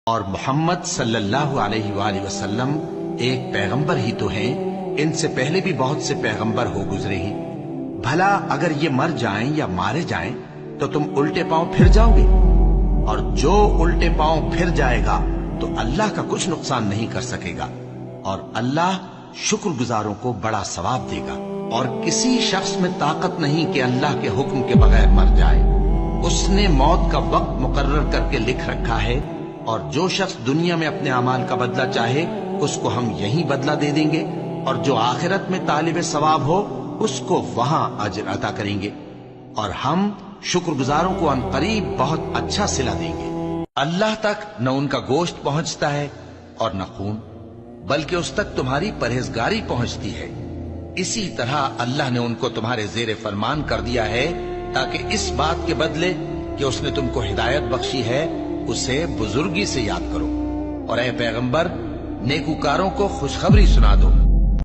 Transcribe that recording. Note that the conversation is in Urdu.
اور محمد صلی اللہ علیہ وآلہ وسلم ایک پیغمبر ہی تو ہیں، ان سے پہلے بھی بہت سے پیغمبر ہو گزرے ہیں۔ بھلا اگر یہ مر جائیں یا مارے جائیں تو تم الٹے پاؤں پھر جاؤ گے؟ اور جو الٹے پاؤں پھر جائے گا تو اللہ کا کچھ نقصان نہیں کر سکے گا، اور اللہ شکر گزاروں کو بڑا ثواب دے گا۔ اور کسی شخص میں طاقت نہیں کہ اللہ کے حکم کے بغیر مر جائے، اس نے موت کا وقت مقرر کر کے لکھ رکھا ہے، اور جو شخص دنیا میں اپنے اعمال کا بدلہ چاہے اس کو ہم یہی بدلہ دے دیں گے، اور جو آخرت میں طالب ثواب ہو اس کو وہاں اجر عطا کریں گے، اور ہم شکر گزاروں کو عنقریب بہت اچھا صلہ دیں گے۔ اللہ تک نہ ان کا گوشت پہنچتا ہے اور نہ خون، بلکہ اس تک تمہاری پرہیزگاری پہنچتی ہے۔ اسی طرح اللہ نے ان کو تمہارے زیر فرمان کر دیا ہے تاکہ اس بات کے بدلے کہ اس نے تم کو ہدایت بخشی ہے اسے بزرگی سے یاد کرو۔ اور اے پیغمبر، نیکوکاروں کو خوشخبری سنا دو